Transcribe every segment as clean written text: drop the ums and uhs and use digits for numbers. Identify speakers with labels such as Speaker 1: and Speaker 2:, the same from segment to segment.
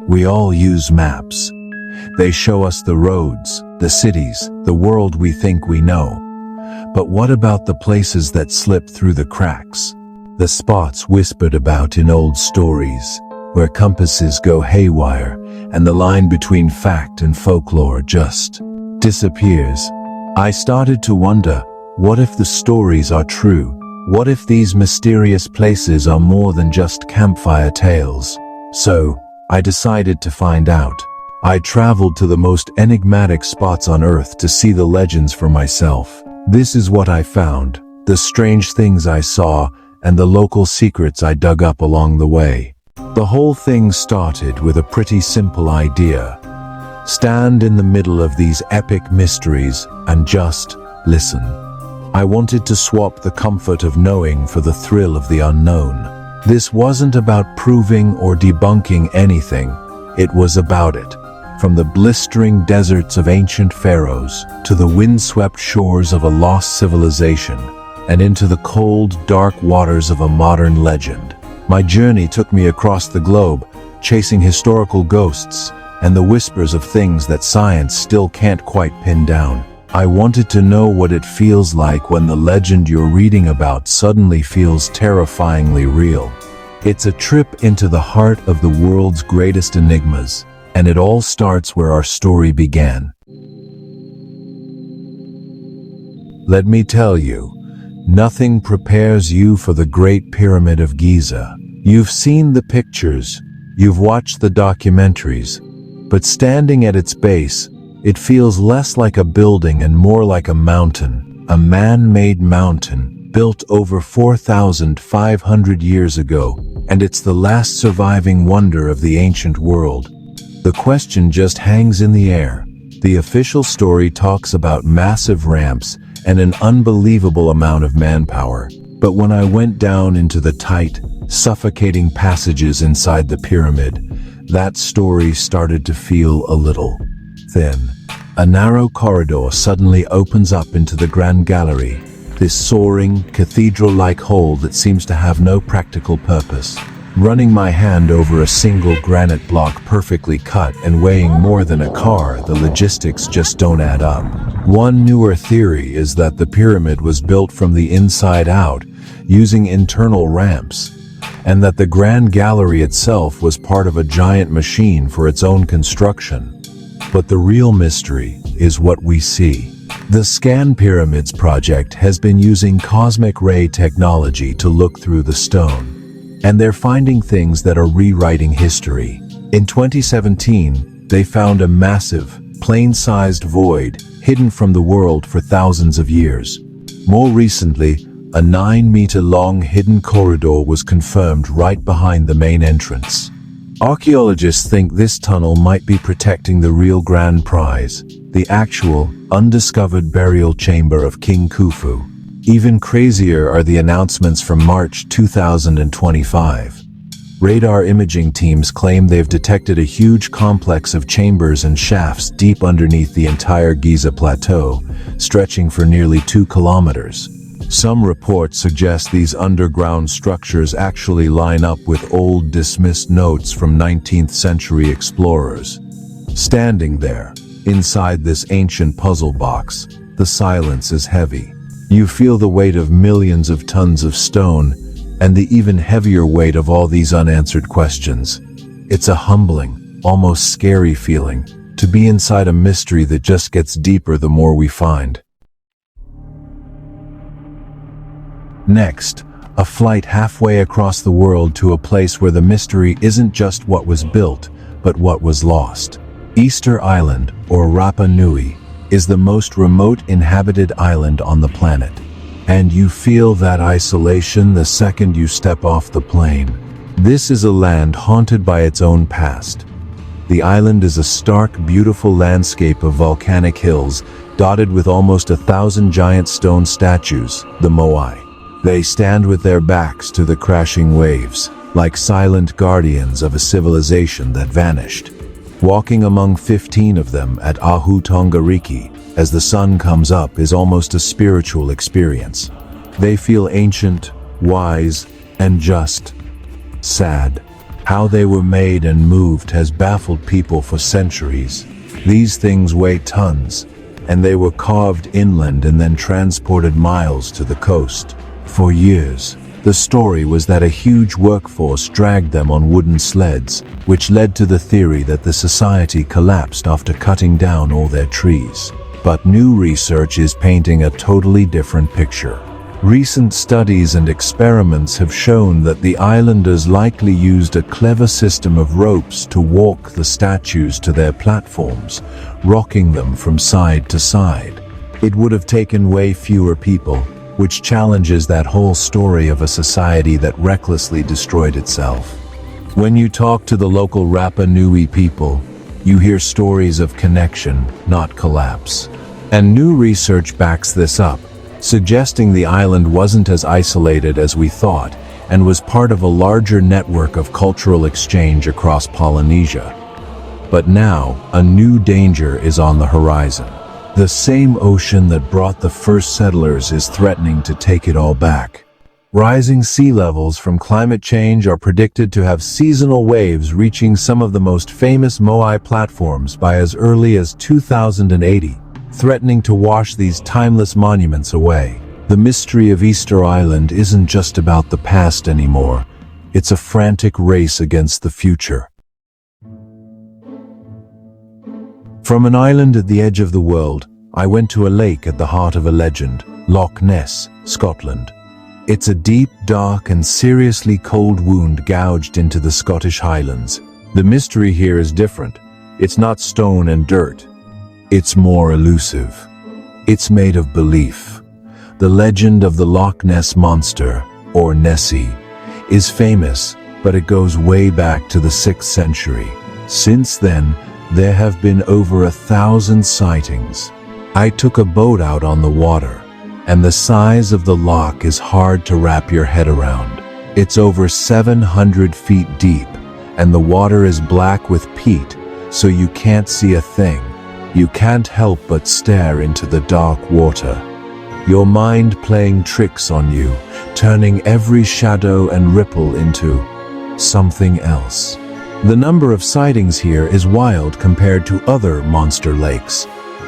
Speaker 1: We all use maps. They show us the roads, the cities, the world we think we know. But what about the places that slip through the cracks? The spots whispered about in old stories, where compasses go haywire and the line between fact and folklore just disappears. I started to wonder, what if the stories are true? What if these mysterious places are more than just campfire tales? So, I decided to find out. I traveled to the most enigmatic spots on Earth to see the legends for myself. This is what I found, the strange things I saw, and the local secrets I dug up along the way. The whole thing started with a pretty simple idea. Stand in the middle of these epic mysteries and just listen. I wanted to swap the comfort of knowing for the thrill of the unknown. This wasn't about proving or debunking anything. It was about it. From the blistering deserts of ancient pharaohs to the windswept shores of a lost civilization and into the cold, dark waters of a modern legend. My journey took me across the globe, chasing historical ghosts and the whispers of things that science still can't quite pin down. I wanted to know what it feels like when the legend you're reading about suddenly feels terrifyingly real. It's a trip into the heart of the world's greatest enigmas, and it all starts where our story began. Let me tell you, nothing prepares you for the Great Pyramid of Giza. You've seen the pictures, you've watched the documentaries, but standing at its base, it feels less like a building and more like a mountain, a man-made mountain built over 4,500 years ago, and it's the last surviving wonder of the ancient world. The question just hangs in the air. The official story talks about massive ramps and an unbelievable amount of manpower, but when I went down into the tight, suffocating passages inside the pyramid, that story started to feel a little thin. A narrow corridor suddenly opens up into the Grand Gallery, this soaring, cathedral-like hall that seems to have no practical purpose. Running my hand over a single granite block perfectly cut and weighing more than a car, the logistics just don't add up. One newer theory is that the pyramid was built from the inside out, using internal ramps, and that the Grand Gallery itself was part of a giant machine for its own construction. But the real mystery is what we see. The Scan Pyramids project has been using cosmic ray technology to look through the stone, and they're finding things that are rewriting history. In 2017, they found a massive, plane-sized void hidden from the world for thousands of years. More recently, a 9-meter-long hidden corridor was confirmed right behind the main entrance. Archaeologists think this tunnel might be protecting the real grand prize, the actual, undiscovered burial chamber of King Khufu. Even crazier are the announcements from March 2025. Radar imaging teams claim they've detected a huge complex of chambers and shafts deep underneath the entire Giza Plateau, stretching for nearly 2 kilometers. Some reports suggest these underground structures actually line up with old dismissed notes from 19th century explorers. Standing there, inside this ancient puzzle box, the silence is heavy. You feel the weight of millions of tons of stone, and the even heavier weight of all these unanswered questions. It's a humbling, almost scary feeling, to be inside a mystery that just gets deeper the more we find. Next, a flight halfway across the world to a place where the mystery isn't just what was built, but what was lost. Easter Island, or Rapa Nui, is the most remote inhabited island on the planet. And you feel that isolation the second you step off the plane. This is a land haunted by its own past. The island is a stark, beautiful landscape of volcanic hills, dotted with almost 1,000 giant stone statues, the moai. They stand with their backs to the crashing waves, like silent guardians of a civilization that vanished. Walking among 15 of them at Ahu Tongariki as the sun comes up is almost a spiritual experience. They feel ancient, wise, and just sad. How they were made and moved has baffled people for centuries. These things weigh tons, and they were carved inland and then transported miles to the coast. For years, the story was that a huge workforce dragged them on wooden sleds, which led to the theory that the society collapsed after cutting down all their trees. But new research is painting a totally different picture. Recent studies and experiments have shown that the islanders likely used a clever system of ropes to walk the statues to their platforms, rocking them from side to side. It would have taken way fewer people, which challenges that whole story of a society that recklessly destroyed itself. When you talk to the local Rapa Nui people, you hear stories of connection, not collapse. And new research backs this up, suggesting the island wasn't as isolated as we thought and was part of a larger network of cultural exchange across Polynesia. But now, a new danger is on the horizon. The same ocean that brought the first settlers is threatening to take it all back. Rising sea levels from climate change are predicted to have seasonal waves reaching some of the most famous Moai platforms by as early as 2080, threatening to wash these timeless monuments away. The mystery of Easter Island isn't just about the past anymore. It's a frantic race against the future. From an island at the edge of the world, I went to a lake at the heart of a legend, Loch Ness, Scotland. It's a deep, dark, and seriously cold wound gouged into the Scottish Highlands. The mystery here is different. It's not stone and dirt. It's more elusive. It's made of belief. The legend of the Loch Ness Monster, or Nessie, is famous, but it goes way back to the 6th century. Since then, there have been over 1,000 sightings. I took a boat out on the water, and the size of the loch is hard to wrap your head around. It's over 700 feet deep, and the water is black with peat, so you can't see a thing. You can't help but stare into the dark water, your mind playing tricks on you, turning every shadow and ripple into something else. The number of sightings here is wild compared to other monster lakes,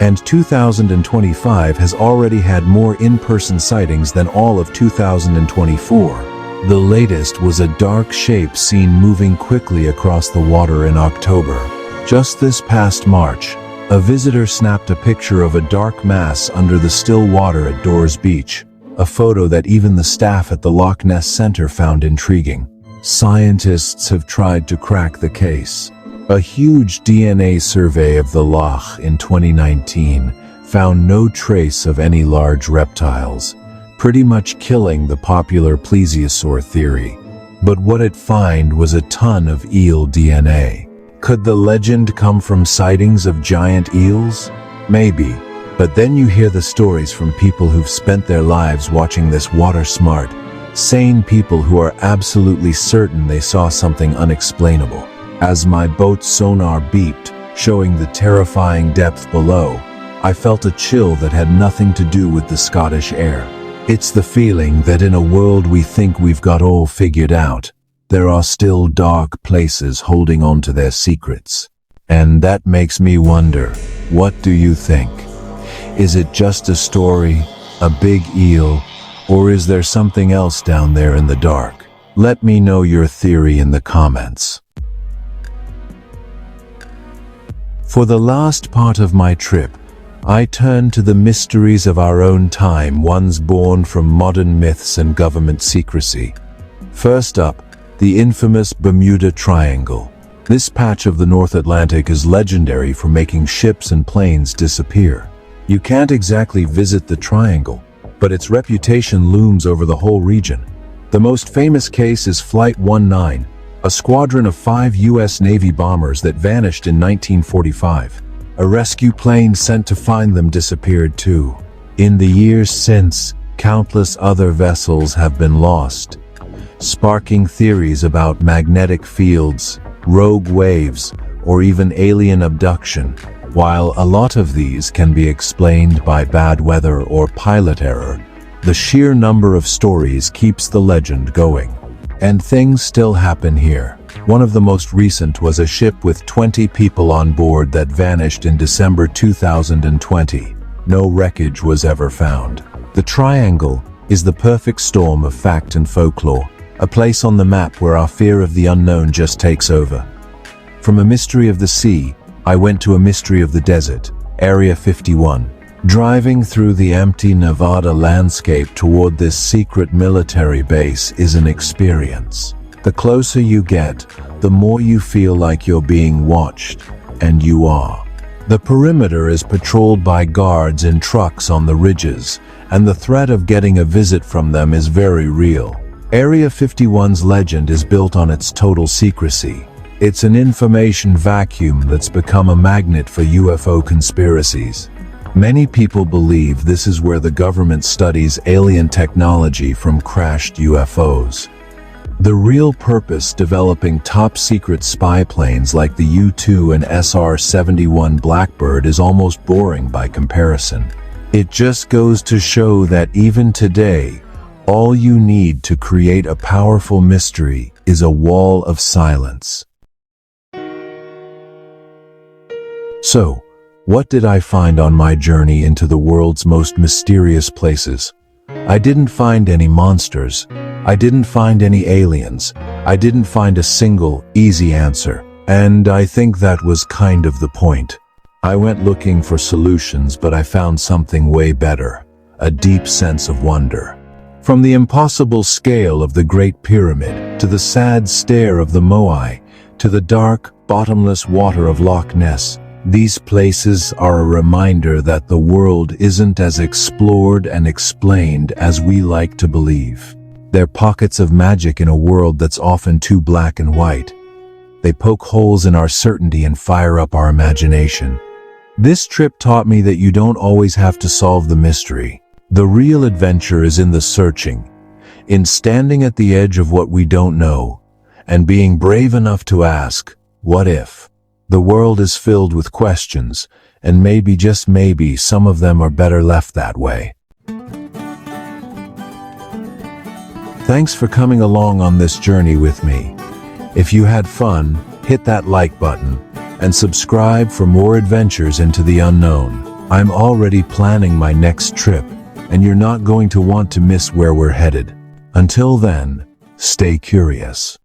Speaker 1: and 2025 has already had more in-person sightings than all of 2024. The latest was a dark shape seen moving quickly across the water in October. Just this past March, a visitor snapped a picture of a dark mass under the still water at Dores Beach, a photo that even the staff at the Loch Ness Center found intriguing. Scientists have tried to crack the case. A huge DNA survey of the loch in 2019 found no trace of any large reptiles, pretty much killing the popular plesiosaur theory. But what it found was a ton of eel DNA. Could the legend come from sightings of giant eels? Maybe. But then you hear the stories from people who've spent their lives watching this water-smart, sane people who are absolutely certain they saw something unexplainable. As my boat's sonar beeped, showing the terrifying depth below, I felt a chill that had nothing to do with the Scottish air. It's the feeling that in a world we think we've got all figured out, there are still dark places holding on to their secrets. And that makes me wonder, what do you think? Is it just a story, a big eel, or is there something else down there in the dark? Let me know your theory in the comments. For the last part of my trip, I turned to the mysteries of our own time, ones born from modern myths and government secrecy. First up, the infamous Bermuda Triangle. This patch of the North Atlantic is legendary for making ships and planes disappear. You can't exactly visit the triangle, but its reputation looms over the whole region. The most famous case is Flight 19, a squadron of 5 U.S. Navy bombers that vanished in 1945. A rescue plane sent to find them disappeared too. In the years since, countless other vessels have been lost, sparking theories about magnetic fields, rogue waves, or even alien abduction. While a lot of these can be explained by bad weather or pilot error, the sheer number of stories keeps the legend going. And things still happen here. One of the most recent was a ship with 20 people on board that vanished in December 2020. No wreckage was ever found. The Triangle is the perfect storm of fact and folklore, a place on the map where our fear of the unknown just takes over. From a mystery of the sea, I went to a mystery of the desert, Area 51. Driving through the empty Nevada landscape toward this secret military base is an experience. The closer you get, the more you feel like you're being watched, and you are. The perimeter is patrolled by guards in trucks on the ridges, and the threat of getting a visit from them is very real. Area 51's legend is built on its total secrecy. It's an information vacuum that's become a magnet for UFO conspiracies. Many people believe this is where the government studies alien technology from crashed UFOs. The real purpose developing top-secret spy planes like the U-2 and SR-71 Blackbird is almost boring by comparison. It just goes to show that even today, all you need to create a powerful mystery is a wall of silence. So, what did I find on my journey into the world's most mysterious places? I didn't find any monsters. I didn't find any aliens. I didn't find a single, easy answer. And I think that was kind of the point. I went looking for solutions, but I found something way better. A deep sense of wonder. From the impossible scale of the Great Pyramid, to the sad stare of the Moai, to the dark, bottomless water of Loch Ness, these places are a reminder that the world isn't as explored and explained as we like to believe. They're pockets of magic in a world that's often too black and white. They poke holes in our certainty and fire up our imagination. This trip taught me that you don't always have to solve the mystery. The real adventure is in the searching, in standing at the edge of what we don't know, and being brave enough to ask, what if? The world is filled with questions, and maybe, just maybe, some of them are better left that way. Thanks for coming along on this journey with me. If you had fun, hit that like button, and subscribe for more adventures into the unknown. I'm already planning my next trip, and you're not going to want to miss where we're headed. Until then, stay curious.